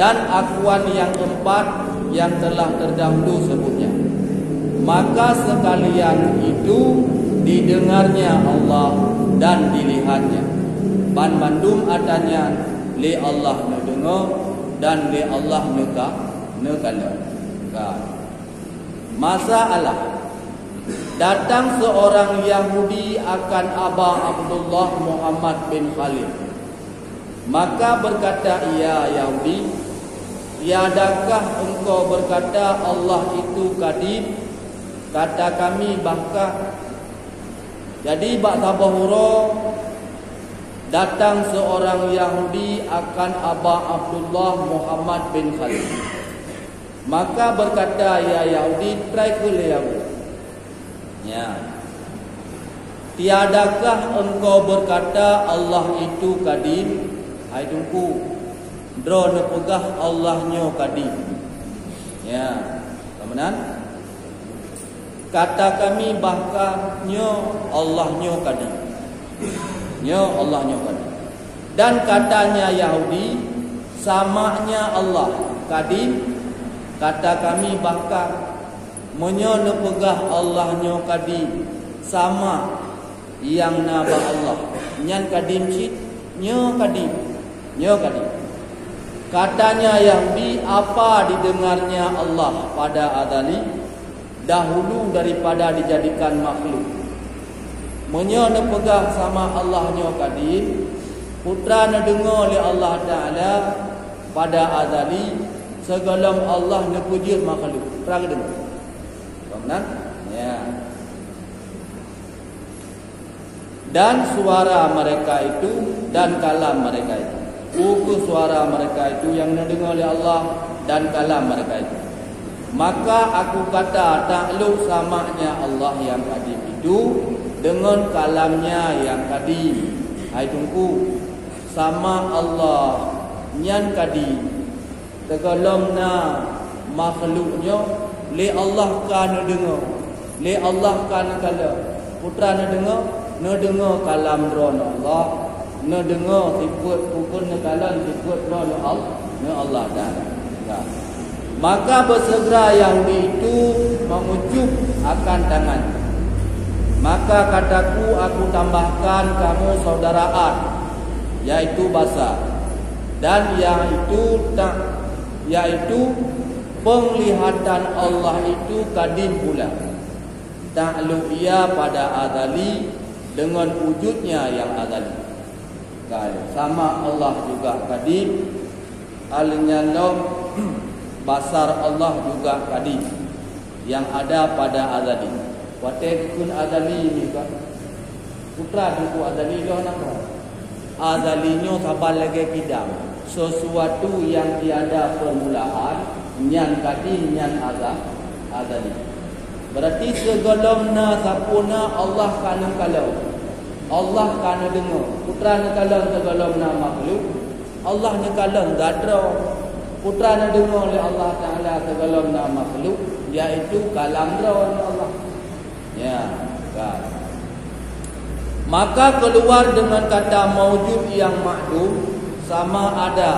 dan akuan yang keempat yang telah terdahulu sebutnya. Maka sekalian itu didengarnya Allah dan dilihatnya. Ban mandum adanya li Allah nu dengar dan li Allah nu kala. Masalah datang seorang Yahudi akan Abah Abdullah Muhammad bin Khalid. Maka berkata ia Yahudi, tiadakah engkau berkata Allah itu Qadim? Kata kami bangkah. Jadi bak sabahura datang seorang Yahudi akan Abah Abdullah Muhammad bin Khalid. Maka berkata ya Yahudi, try ke Yahudi. Ya. Tiadakah engkau berkata Allah itu Qadim? Hai tungku. Drone pegah Allahnya Qadim. Ya. Kemudian kata kami bahkannya Allahnya Qadim. Ya Allahnya Qadim. Dan katanya Yahudi samanya Allah Qadim. Kata kami bahkan menyo pegah Allahnya Qadim sama yang naba Allah. Nyan Qadim cit nyo Qadim. Nyo Qadim. Katanya Yahudi apa didengarnya Allah pada azali dahulu daripada dijadikan makhluk. Menyo pegah sama Allahnya Qadim, putra dengar oleh Allah Taala pada azali segalam Allah puji makhluk. Terang dengar. Kemudian ya. Dan suara mereka itu dan kalam mereka itu. Buku suara mereka itu yang didengar oleh Allah dan kalam mereka itu. Maka aku kata takluk samanya Allah yang Qadim itu dengan kalamnya yang Qadim. Hai tungku sama Allah nyan Qadim. Tegalamna makhluknya li Allah kan dengar. Li Allah kan kala. Putra na dengar kalam ron Allah. Na dengar sifat pukul na kalam sifat ron Allah Taala. Maka bersegera Yahudi itu mengucup akan tangan. Maka kataku aku tambahkan kamu saudaraan, yaitu basa. Dan yaitu penglihatan Allah itu Qadim pula. Ta'lu ia pada azali dengan wujudnya yang azali. Sama Allah juga Qadim. Al-Nyalam basar Allah juga Qadim yang ada pada azali. Watekun azali ni kan. Putra tu azali lo nak. Azalinyo sabar lagi kidam. Sesuatu yang tiada permulaan, yang Qadim yang azali. Berarti segalamna sapuna Allah kana kalau. Allah kana dengar. Putra nak kalau segalamna makhluk. Allah nak kalau gadra. Putra nak dengar oleh Allah Taala segalamna makhluk, iaitu kalam oleh Allah. Ya, kan. Maka keluar dengan kata maujud yang ma'dum sama ada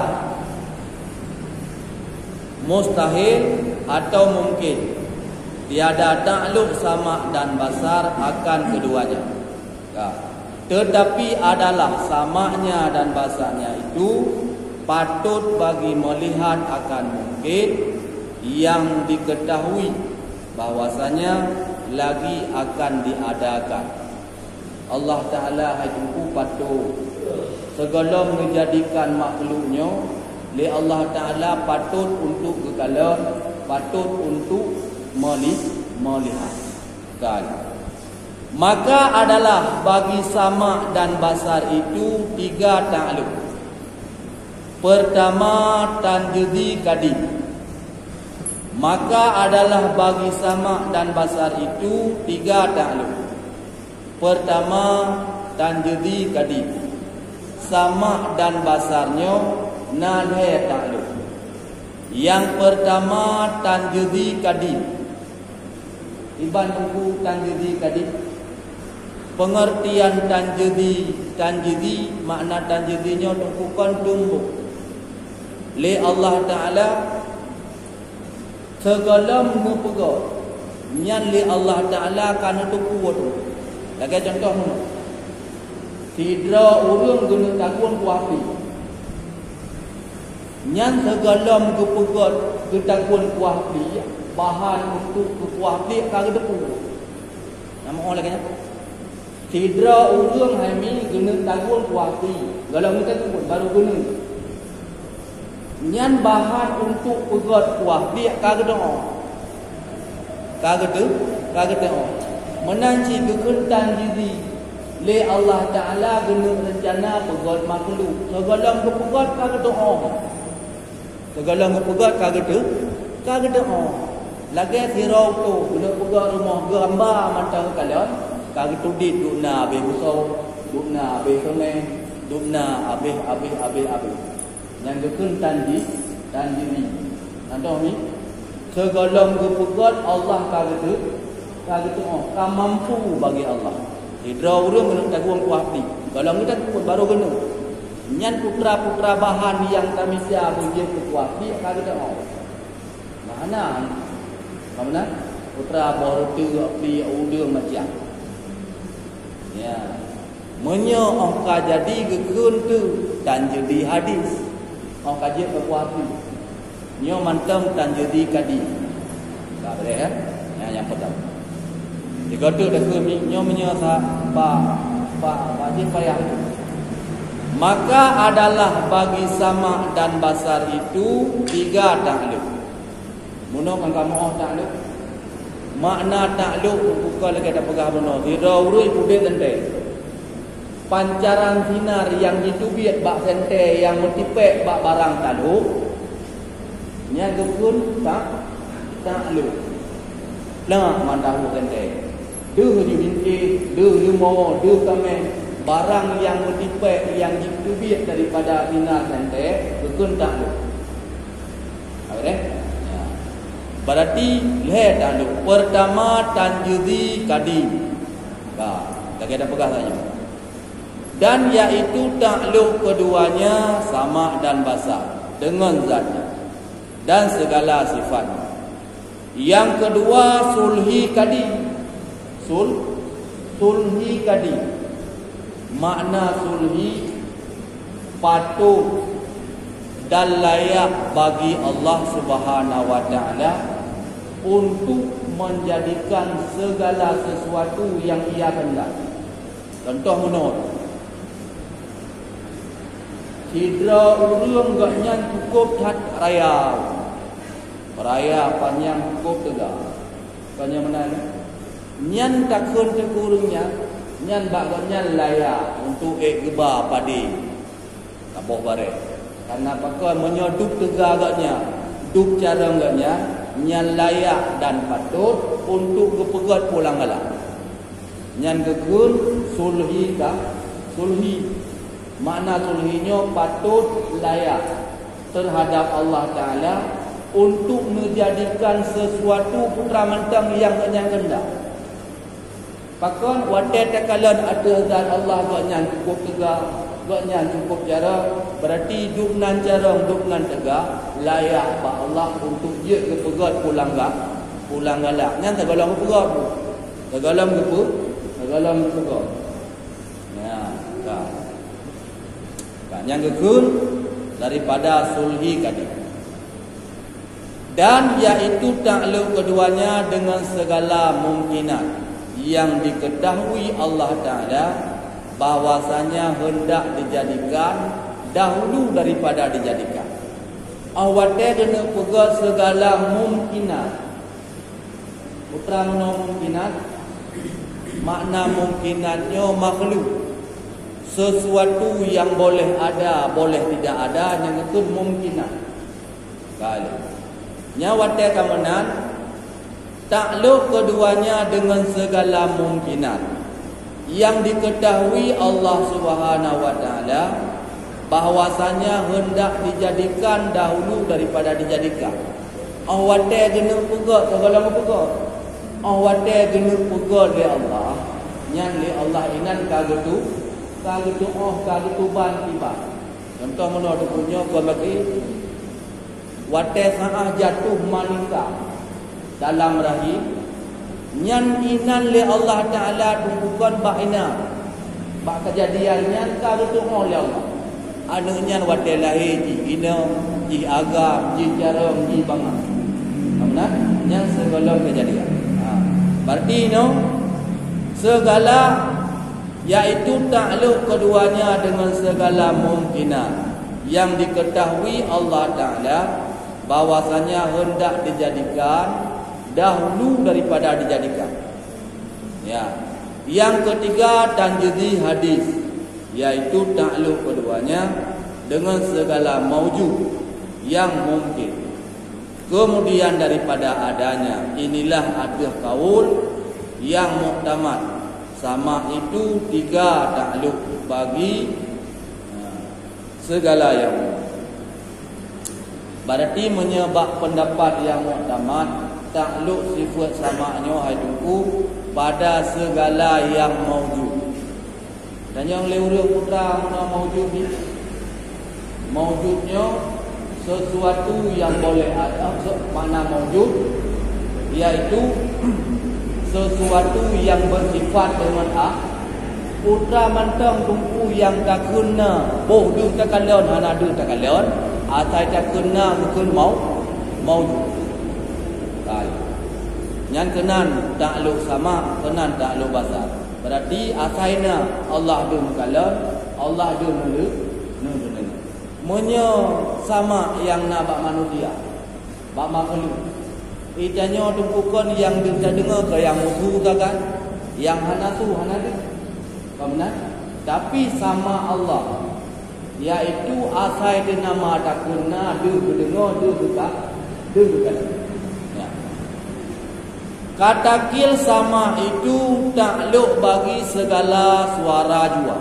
mustahil atau mungkin. Tiada takluk sama dan basar akan keduanya. Ya. Tetapi adalah samanya dan basarnya itu patut bagi melihat akan mungkin yang diketahui bahwasanya lagi akan diadakan. Allah Ta'ala itu patut segala menjadikan makhluknya li Allah Ta'ala patut untuk kekala, patut untuk melihat kan. Maka adalah bagi sama dan basar itu tiga takluk. Pertama tanjudi Qadim. Maka adalah bagi sama dan basar itu tiga takluk. Pertama tanjudi Qadim. Sama dan basarnya nanhe takluk. Yang pertama tanjudi Qadim. Iban buku tanjudi Qadim. Pengertian tanjudi makna tanjudinya tumpukan tumbuk. li Allah Taala segala mengupaga nyan li Allah Taala kana tu kuat. Lagi contoh mana? Tidra urang guna takun kuapi. Nyan segala mengupaga takun kuapi bahan untuk kuapi kagak depu. Nama orang lagi nya. Tidra urang hami guna takun kuapi. Kalau kita tu baru guna. Nyan bahan untuk pegat kuapi kagak doa. Kagak doa. Menanci kekentan diri le Allah Taala guna rencana pegat makhluk. Segala pegat kagak doa. Segala pegat kagak doa. Lagi sirau tu guna pegat rumah gambar macam kalian kagak tudit dukna habis besar, dukna habis semai, dukna habis. Yang kekentan diri. Tahu ni? Segala pegat Allah kagak doa. Kan mampu bagi Allah. Hidra urang kena taguang kuat ni. Kalau kita pun baru kena. Nyan putra-putra bahan yang kami sia berjaya kuat ni kagak doa. Mana? Mana? Putra baru tu api udang macam. Ya. Menyo angka jadi gekun tu dan jadi hadis. Angka je kuat ni. Nyo mantam dan jadi kadi. Tak boleh kan? Yang pertama. Jika tu dah kami nyo menyo sa pa je payah. Maka adalah bagi sama dan basar itu 3 takluk. Muno kan kamu takluk. Makna takluk bukan lagi ada pegah benar. Dia urui pudek tente. Pancaran sinar yang ditubiat bak sente yang mentipek bak barang takluk. Nya gekun takluk. Lah mandahu tente. Duh di binti, duh mau, duh kame. Barang yang mentipek yang ditubiat daripada sinar sente gekun takluk. Okey? Berarti lihat takluk. Pertama tanjudi kadim. Tak ada pegah saja. Dan yaitu takluk keduanya sama dan basar dengan zatnya dan segala sifatnya. Yang kedua sulhi kadim. Sulhi kadim. Makna sulhi patuh dan layak bagi Allah Subhanahu wa taala untuk menjadikan segala sesuatu yang ia hendak. Contoh menurut Hidra urang gaknya cukup tat raya. Raya panjang cukup tegak. Panjang mana ni? Nyan takun tekurungnya, nyan bagaknya layak untuk geba padi. Taboh bare. Karena pakai menyoduk tegak agaknya, duk cara agaknya, nyan layak dan patut untuk kepegat pulang galak. Nyan gekun sulhi kah? Sulhi. Makna sulhinya patut layak terhadap Allah Ta'ala untuk menjadikan sesuatu putra mentang yang kenyang-kenyang. Pakon wadah takalan ada zat Allah gaknya cukup tegak, gaknya cukup cara, berarti duknan cara, duknan tegak, layak pak Allah untuk dia kepegat pulang galak. Nyan tagalang kepegat tu. Tagalang kepegat. Ya, tak. Yang gekun daripada sulhi tadi. Dan yaitu takluk keduanya dengan segala mungkinat yang diketahui Allah Ta'ala bahwasanya hendak dijadikan dahulu daripada dijadikan. Awatnya kena pegang segala mungkinat. Putra mungkinat. Makna mungkinatnya makhluk. Sesuatu yang boleh ada, boleh tidak ada, yang itu mungkinat. Kali. Nyawatnya kamanan takluk keduanya dengan segala mungkinat yang diketahui Allah Subhanahu wa taala bahwasanya hendak dijadikan dahulu daripada dijadikan. Awatnya kena pegang segala pegang. Awatnya kena pegang oleh Allah. Yang li Allah inan kagetu kagetu ban tiba. Contoh mana ada punya kau bagi watai saah jatuh manika dalam rahim nyan inan le Allah Taala tumpukan bakina bak kejadian nyan ka tu oleh Allah anu nyan watai lahir ji ina ji agam ji jarang ji bangah amna nyan segala kejadian berarti no segala yaitu takluk keduanya dengan segala mungkinan yang diketahui Allah Taala bahwasanya hendak dijadikan dahulu daripada dijadikan. Ya. Yang ketiga tanjidi hadis yaitu takluk keduanya dengan segala maujud yang mungkin. Kemudian daripada adanya inilah ada kaul yang muktamad sama itu tiga takluk bagi segala yang berarti menyebab pendapat yang muktamad takluk sifat samanya haiduku pada segala yang maujud. Dan yang lewat putra mana maujud ni? Maujudnya sesuatu yang boleh ada, mana maujud iaitu sesuatu yang bersifat dengan putra mantang tumpu yang tak kena boh du tak kalon hana du tak kalon atai tak kena mungkin maujud. Yang kenan takluk sama, kenan takluk basar. Berarti asaina Allah ada makalan, Allah ada mulu. Menyo sama yang nak bak manusia. Bak makhluk. Itanya tumpukan yang kita dengar ke yang musuh kan? Yang hanasu hanadu. Benar? Tapi sama Allah. Yaitu asai dia nama tak kena, dia dengar, dia bukan. Kata kil sama itu takluk bagi segala suara jua.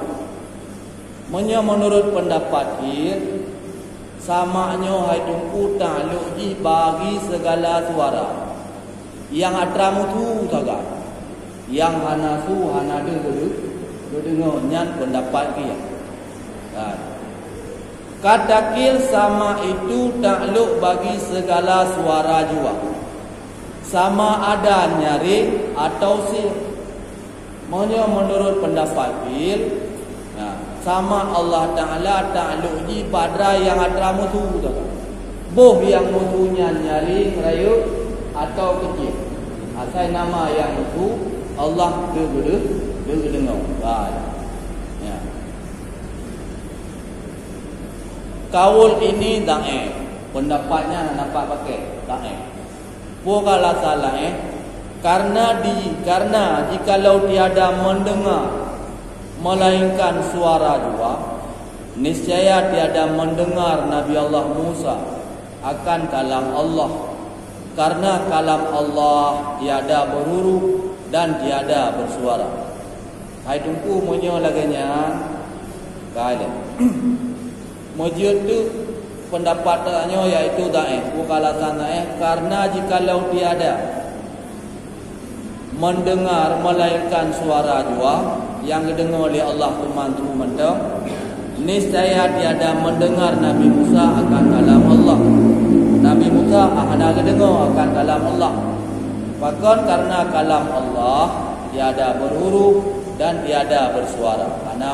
Menurut pendapat kil samanya haitumpu takluk ji bagi segala suara. Yang atramu tu saga. Yang hanasu hanade dulu dengar nyan pendapat kil. Kata kil sama itu takluk bagi segala suara jua. Sama ada nyari atau sir. Menurut pendapat bil, sama Allah Taala takluk ji pada yang ada musuh tu. Boh yang musuhnya nyari ngerayu atau kecil. Asal nama yang musuh Allah dia dengar. Ya. Kaul ini da'i. Pendapatnya nampak pakai da'i. Bukanlah salah karena jikalau tiada mendengar melainkan suara dua, niscaya tiada mendengar Nabi Allah Musa akan kalam Allah, karena kalam Allah tiada berhuruf dan tiada bersuara. Hai tunggu munyo laganya kali. Mujud tu pendapatnya yaitu daif bukanlah sana karena jikalau tiada mendengar melainkan suara dua yang didengar oleh Allah Tuhan mentang niscaya tiada mendengar Nabi Musa akan kalam Allah. Nabi Musa ada dengar akan kalam Allah. Bahkan karena kalam Allah tiada berhuruf dan tiada bersuara. Karena